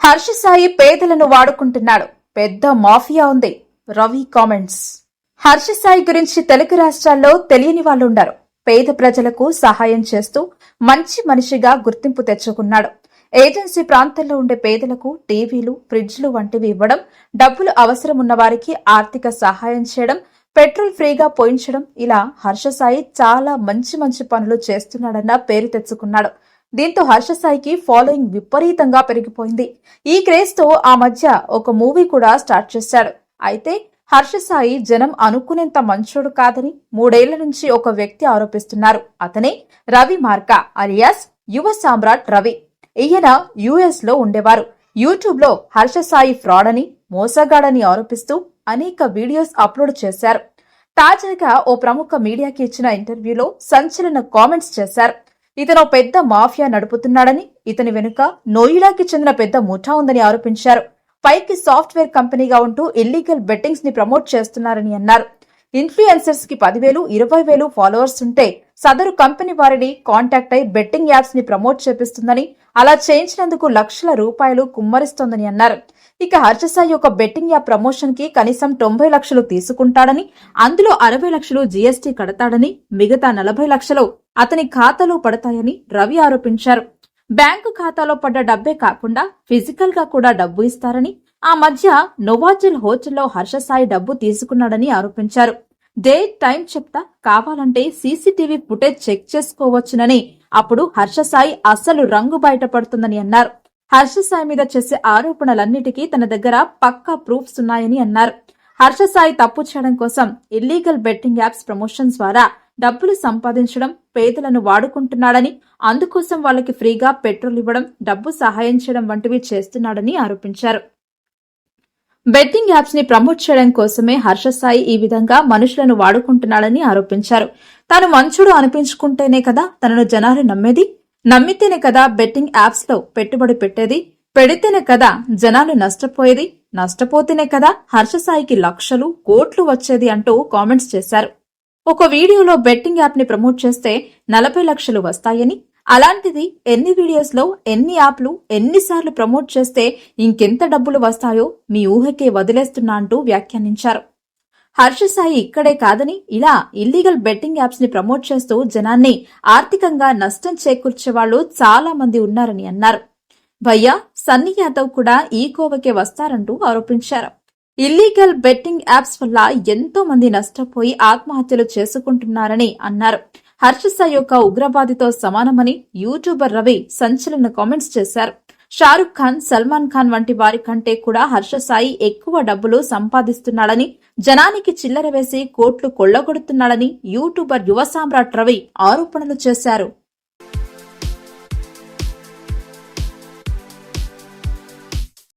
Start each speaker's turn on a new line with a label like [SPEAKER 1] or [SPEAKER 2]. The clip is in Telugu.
[SPEAKER 1] హర్ష సాయి పేదలను వాడుకుంటున్నాడు, పెద్ద మాఫియా ఉంది. రవి కామెంట్స్. హర్ష సాయి గురించి తెలుగు రాష్ట్రాల్లో తెలియని వాళ్ళు ఉండరు. పేద ప్రజలకు సహాయం చేస్తూ మంచి మనిషిగా గుర్తింపు తెచ్చుకున్నాడు. ఏజెన్సీ ప్రాంతాల్లో ఉండే పేదలకు టీవీలు, ఫ్రిడ్జ్లు వంటివి ఇవ్వడం, డబ్బులు అవసరం ఉన్న వారికి ఆర్థిక సహాయం చేయడం, పెట్రోల్ ఫ్రీగా పోయించడం, ఇలా హర్ష సాయి చాలా మంచి మంచి పనులు చేస్తున్నాడన్న పేరు తెచ్చుకున్నాడు. దీంతో హర్ష సాయికి ఫాలోయింగ్ విపరీతంగా పెరిగిపోయింది. ఈ క్రేజ్ తో ఆ మధ్య ఒక మూవీ కూడా స్టార్ట్ చేశాడు. అయితే హర్ష సాయి జనం అనుకునేంత మంచోడు కాదని 3 ఏళ్ల నుంచి ఒక వ్యక్తి ఆరోపిస్తున్నారు. అతనే రవి మార్కా అలియాస్ యువ సామ్రాట్ రవి. ఈయన యుఎస్ లో ఉండేవారు. యూట్యూబ్ లో హర్ష సాయి ఫ్రాడ్ అని, మోసగాడని ఆరోపిస్తూ అనేక వీడియోస్ అప్లోడ్ చేశారు. తాజాగా ఓ ప్రముఖ మీడియాకి ఇచ్చిన ఇంటర్వ్యూలో సంచలన కామెంట్స్ చేశారు. ఇతను పెద్ద మాఫియా నడుపుతున్నాడని, ఇతని వెనుక నోయిడాకి చెందిన పెద్ద ముఠా ఉందని ఆరోపించారు. పైకి సాఫ్ట్వేర్ కంపెనీగా ఉంటూ ఇల్లీగల్ బెట్టింగ్స్ ని ప్రమోట్ చేస్తున్నారని అన్నారు. ఇన్ఫ్లుయెన్సర్స్ కి 10,000, 20,000 ఫాలోవర్స్ ఉంటే సదరు కంపెనీ వారిని కాంటాక్ట్ అయి బెట్టింగ్ యాప్స్ ని ప్రమోట్ చేపిస్తుందని, అలా చేయించినందుకు లక్షల రూపాయలు కుమ్మరిస్తోందని అన్నారు. ఇక హర్ష సాయి ఒక బెట్టింగ్ యాప్ ప్రమోషన్ కి కనీసం 90 లక్షలు తీసుకుంటాడని, అందులో 60 లక్షలు జీఎస్టీ కడతాడని, మిగతా 40 లక్షలు అతని ఖాతాలో పడతాయని రవి ఆరోపించారు. బ్యాంకు ఖాతాలో పడ్డ డబ్బే కాకుండా ఫిజికల్ గా కూడా డబ్బు ఇస్తారని, ఆ మధ్య నోవాజిల్ హోటల్లో హర్ష సాయి డబ్బు తీసుకున్నాడని ఆరోపించారు. డేట్ టైం చెప్తా, కావాలంటే సీసీటీవీ ఫుటేజ్ చెక్ చేసుకోవచ్చునని, అప్పుడు హర్ష సాయి అసలు రంగు బయటపడుతుందని అన్నారు. హర్ష సాయి మీద చేసే ఆరోపణలన్నిటికీ తన దగ్గర పక్కా ప్రూఫ్స్ ఉన్నాయని అన్నారు. హర్ష సాయి తప్పు చేయడం కోసం ఇల్లీగల్ బెట్టింగ్ యాప్స్ ప్రమోషన్స్ ద్వారా డబ్బులు సంపాదించడం, పేదలను వాడుకుంటున్నాడని, అందుకోసం వాళ్ళకి ఫ్రీగా పెట్రోల్ ఇవ్వడం, డబ్బు సహాయం చేయడం వంటివి చేస్తున్నాడని ఆరోపించారు. బెట్టింగ్ యాప్స్ ని ప్రమోట్ చేయడం కోసమే హర్ష సాయి ఈ విధంగా మనుషులను వాడుకుంటున్నాడని ఆరోపించారు. తాను మంచుడు అనిపించుకుంటేనే కదా తనను జనాలు నమ్మేది, నమ్మితేనే కదా బెట్టింగ్ యాప్స్ లో పెట్టుబడి పెట్టేది, పెడితేనే కదా జనాలు నష్టపోయేది, నష్టపోతేనే కదా హర్ష సాయికి లక్షలు, కోట్లు వచ్చేది అంటూ కామెంట్స్ చేశారు. ఒక వీడియోలో బెట్టింగ్ యాప్ ని ప్రమోట్ చేస్తే 40 లక్షలు వస్తాయని, అలాంటిది ఎన్ని వీడియోస్ లో, ఎన్ని యాప్లు, ఎన్నిసార్లు ప్రమోట్ చేస్తే ఇంకెంత డబ్బులు వస్తాయో మీ ఊహకే వదిలేస్తున్నా అంటూ వ్యాఖ్యానించారు. హర్ష సాయి ఇక్కడే కాదని, ఇలా ఇల్లీగల్ బెట్టింగ్ యాప్స్ ని ప్రమోట్ చేస్తూ జనాన్ని ఆర్థికంగా నష్టం చేకూర్చే వాళ్లు చాలా మంది ఉన్నారని అన్నారు. భయ్యా సన్నీ యాదవ్ కూడా ఈ కోవకే వస్తారంటూ ఆరోపించారు. ఇల్లీగల్ బెట్టింగ్ యాప్స్ వల్ల ఎంతో మంది నష్టపోయి ఆత్మహత్యలు చేసుకుంటున్నారని అన్నారు. హర్ష సాయి యొక్క ఉగ్రవాదితో సమానమని యూట్యూబర్ రవి సంచలన కామెంట్స్ చేశారు. షారుఖ్ ఖాన్, సల్మాన్ ఖాన్ వంటి వారి కంటే కూడా హర్ష సాయి ఎక్కువ డబ్బులు సంపాదిస్తున్నాడని, జనానికి చిల్లర వేసి కోట్లు కొల్లగొడుతున్నాడని యూట్యూబర్ యువ సామ్రాట్ రవి ఆరోపణలు చేశారు.